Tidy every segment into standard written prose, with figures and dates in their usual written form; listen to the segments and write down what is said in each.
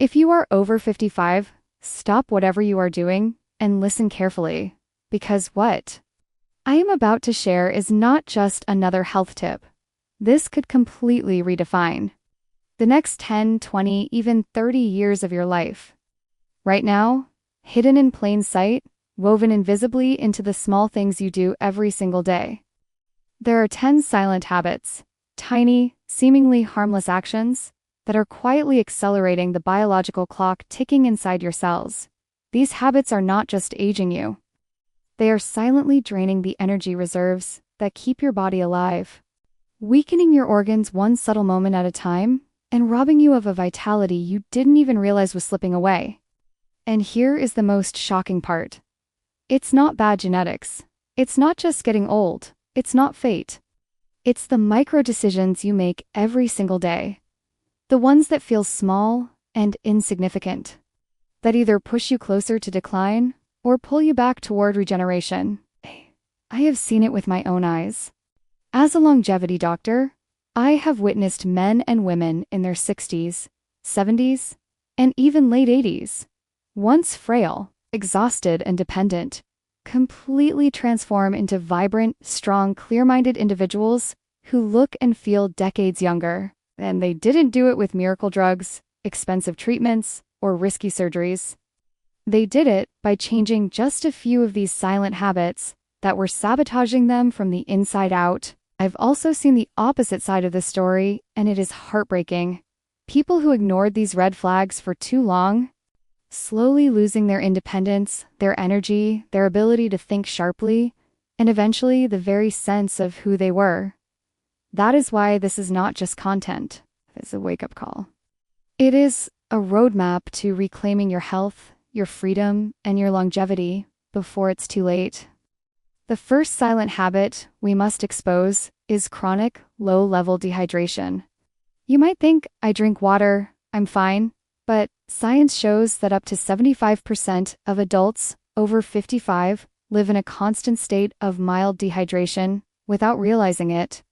If you are over 55, stop whatever you are doing and listen carefully. Because what I am about to share is not just another health tip. This could completely redefine the next 10, 20, even 30 years of your life. Right now, hidden in plain sight, woven invisibly into the small things you do every single day. There are 10 silent habits, tiny, seemingly harmless actions that are quietly accelerating the biological clock ticking inside your cells. These habits are not just aging you. They are silently draining the energy reserves that keep your body alive, weakening your organs one subtle moment at a time, and robbing you of a vitality you didn't even realize was slipping away. And here is the most shocking part. It's not bad genetics. It's not just getting old. It's not fate. It's the micro decisions you make every single day. The ones that feel small and insignificant, that either push you closer to decline or pull you back toward regeneration. I have seen it with my own eyes. As a longevity doctor, I have witnessed men and women in their 60s, 70s, and even late 80s, once frail, exhausted, and dependent, completely transform into vibrant, strong, clear-minded individuals who look and feel decades younger. And they didn't do it with miracle drugs, expensive treatments, or risky surgeries. They did it by changing just a few of these silent habits that were sabotaging them from the inside out. I've also seen the opposite side of the story, and it is heartbreaking. People who ignored these red flags for too long, slowly losing their independence, their energy, their ability to think sharply, and eventually the very sense of who they were. That is why this is not just content. It's a wake-up call. It is a roadmap to reclaiming your health, your freedom, and your longevity before it's too late. The first silent habit we must expose is chronic, low-level dehydration. You might think, I drink water, I'm fine, but science shows that up to 75% of adults over 55 live in a constant state of mild dehydration without realizing it.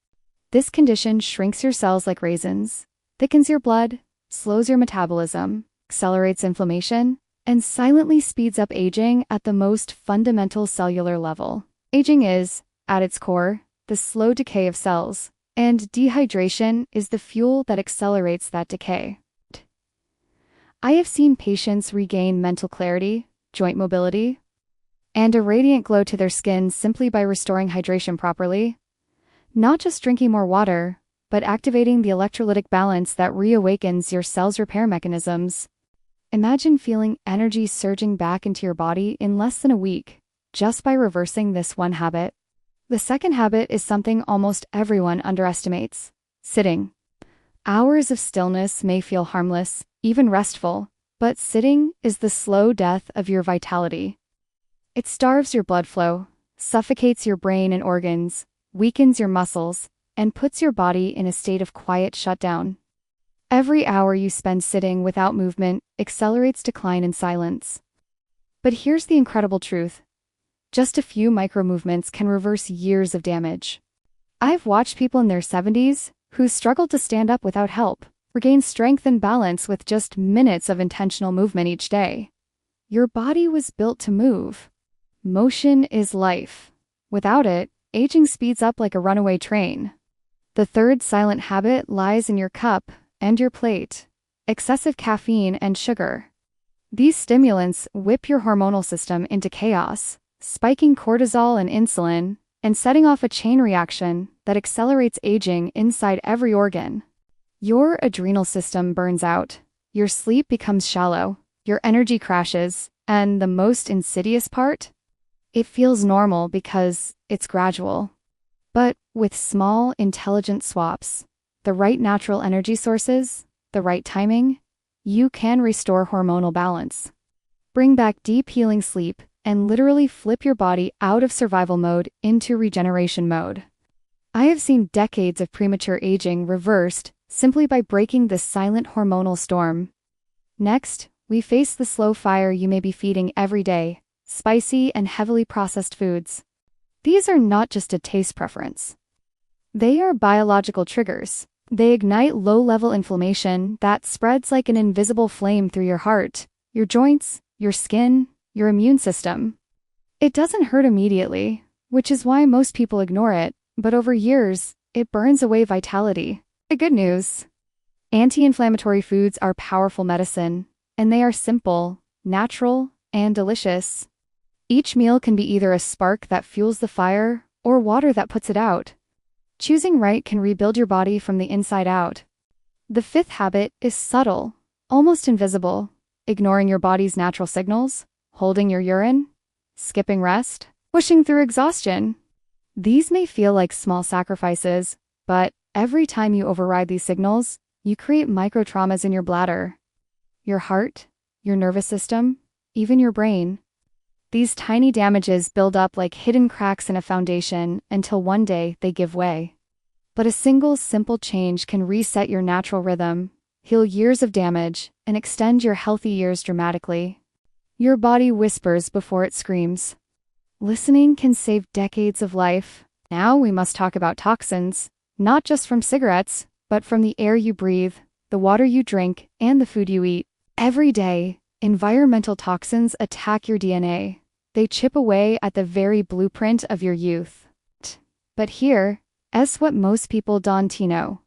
This condition shrinks your cells like raisins, thickens your blood, slows your metabolism, accelerates inflammation, and silently speeds up aging at the most fundamental cellular level. Aging is, at its core, the slow decay of cells, and dehydration is the fuel that accelerates that decay. I have seen patients regain mental clarity, joint mobility, and a radiant glow to their skin simply by restoring hydration properly. Not just drinking more water, but activating the electrolytic balance that reawakens your cell's repair mechanisms. Imagine feeling energy surging back into your body in less than a week, just by reversing this one habit. The second habit is something almost everyone underestimates: sitting. Hours of stillness may feel harmless, even restful, but sitting is the slow death of your vitality. It starves your blood flow, suffocates your brain and organs, weakens your muscles, and puts your body in a state of quiet shutdown. Every hour you spend sitting without movement accelerates decline in silence. But here's the incredible truth. Just a few micro movements can reverse years of damage. I've watched people in their 70s who struggled to stand up without help, regain strength and balance with just minutes of intentional movement each day. Your body was built to move. Motion is life. Without it, aging speeds up like a runaway train. The third silent habit lies in your cup and your plate: excessive caffeine and sugar. These stimulants whip your hormonal system into chaos, spiking cortisol and insulin, and setting off a chain reaction that accelerates aging inside every organ. Your adrenal system burns out, your sleep becomes shallow, your energy crashes, and the most insidious part? It feels normal because it's gradual. But with small, intelligent swaps, the right natural energy sources, the right timing, you can restore hormonal balance. Bring back deep healing sleep and literally flip your body out of survival mode into regeneration mode. I have seen decades of premature aging reversed simply by breaking this silent hormonal storm. Next, we face the slow fire you may be feeding every day: spicy and heavily processed foods. These are not just a taste preference. They are biological triggers. They ignite low-level inflammation that spreads like an invisible flame through your heart, your joints, your skin, your immune system. It doesn't hurt immediately, which is why most people ignore it, but over years, it burns away vitality. The good news: anti-inflammatory foods are powerful medicine, and they are simple, natural, and delicious. Each meal can be either a spark that fuels the fire or water that puts it out. Choosing right can rebuild your body from the inside out. The fifth habit is subtle, almost invisible: ignoring your body's natural signals, holding your urine, skipping rest, pushing through exhaustion. These may feel like small sacrifices, but every time you override these signals, you create micro-traumas in your bladder, your heart, your nervous system, even your brain. These tiny damages build up like hidden cracks in a foundation until one day they give way. But a single simple change can reset your natural rhythm, heal years of damage, and extend your healthy years dramatically. Your body whispers before it screams. Listening can save decades of life. Now we must talk about toxins, not just from cigarettes, but from the air you breathe, the water you drink, and the food you eat. Every day, environmental toxins attack your DNA. They chip away at the very blueprint of your youth. But here's what most people don't know.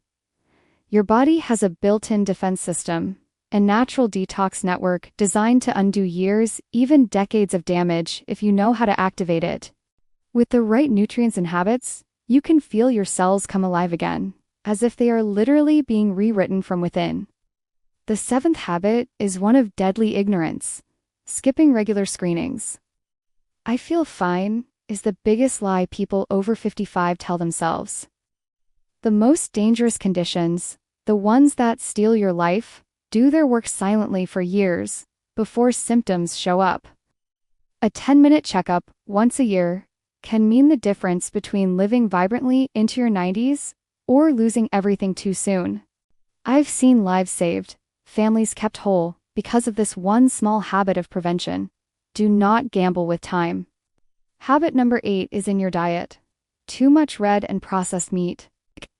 Your body has a built-in defense system, a natural detox network designed to undo years, even decades of damage if you know how to activate it. With the right nutrients and habits, you can feel your cells come alive again, as if they are literally being rewritten from within. The seventh habit is one of deadly ignorance: skipping regular screenings. "I feel fine" is the biggest lie people over 55 tell themselves. The most dangerous conditions, the ones that steal your life, do their work silently for years before symptoms show up. A 10-minute checkup once a year can mean the difference between living vibrantly into your 90s or losing everything too soon. I've seen lives saved, families kept whole, because of this one small habit of prevention. Do not gamble with time. Habit number 8 is in your diet. Too much red and processed meat.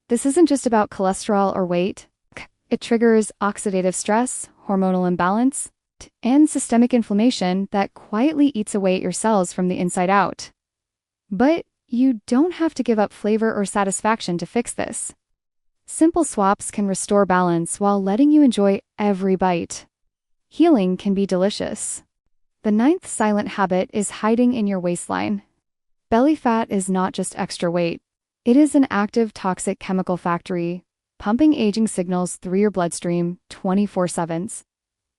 This isn't just about cholesterol or weight. It triggers oxidative stress, hormonal imbalance, and systemic inflammation that quietly eats away at your cells from the inside out. But you don't have to give up flavor or satisfaction to fix this. Simple swaps can restore balance while letting you enjoy every bite. Healing can be delicious. The 9th silent habit is hiding in your waistline. Belly fat is not just extra weight. It is an active toxic chemical factory, pumping aging signals through your bloodstream 24/7.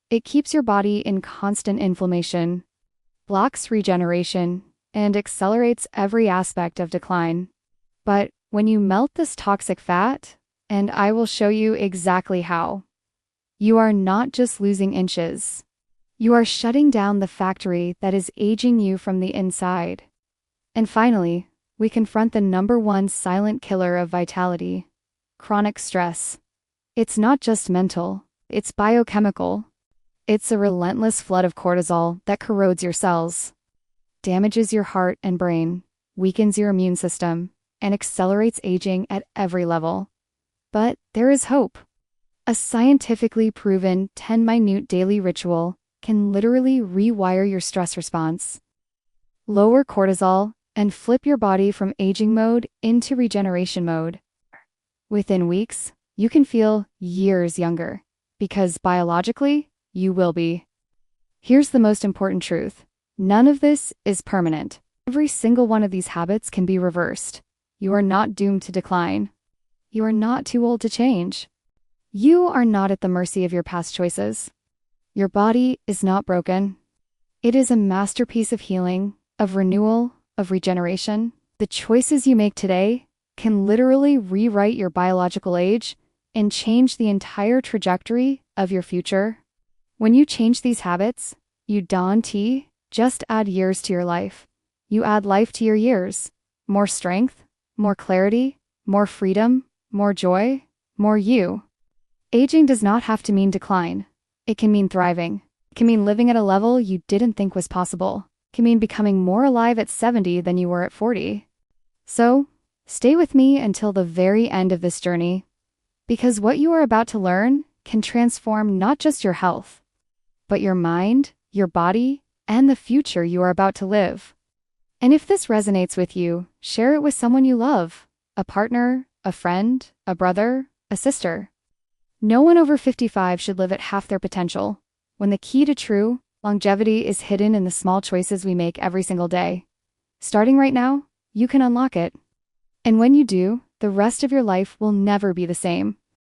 It keeps your body in constant inflammation, blocks regeneration, and accelerates every aspect of decline. But when you melt this toxic fat, and I will show you exactly how, you are not just losing inches. You are shutting down the factory that is aging you from the inside. And finally, we confront the number one silent killer of vitality: chronic stress. It's not just mental, it's biochemical. It's a relentless flood of cortisol that corrodes your cells, damages your heart and brain, weakens your immune system, and accelerates aging at every level. But there is hope. A scientifically proven 10-minute daily ritual can literally rewire your stress response, lower cortisol, and flip your body from aging mode into regeneration mode. Within weeks, you can feel years younger, because biologically, you will be. Here's the most important truth: none of this is permanent. Every single one of these habits can be reversed. You are not doomed to decline. You are not too old to change. You are not at the mercy of your past choices. Your body is not broken. It is a masterpiece of healing, of renewal, of regeneration. The choices you make today can literally rewrite your biological age and change the entire trajectory of your future. When you change these habits, you don't just add years to your life. You add life to your years. More strength, more clarity, more freedom, more joy, more you. Aging does not have to mean decline. It can mean thriving. It can mean living at a level you didn't think was possible. It can mean becoming more alive at 70 than you were at 40. So, stay with me until the very end of this journey. Because what you are about to learn can transform not just your health, but your mind, your body, and the future you are about to live. And if this resonates with you, share it with someone you love, a partner, a friend, a brother, a sister. No one over 55 should live at half their potential, when the key to true longevity is hidden in the small choices we make every single day. Starting right now, you can unlock it. And when you do, the rest of your life will never be the same.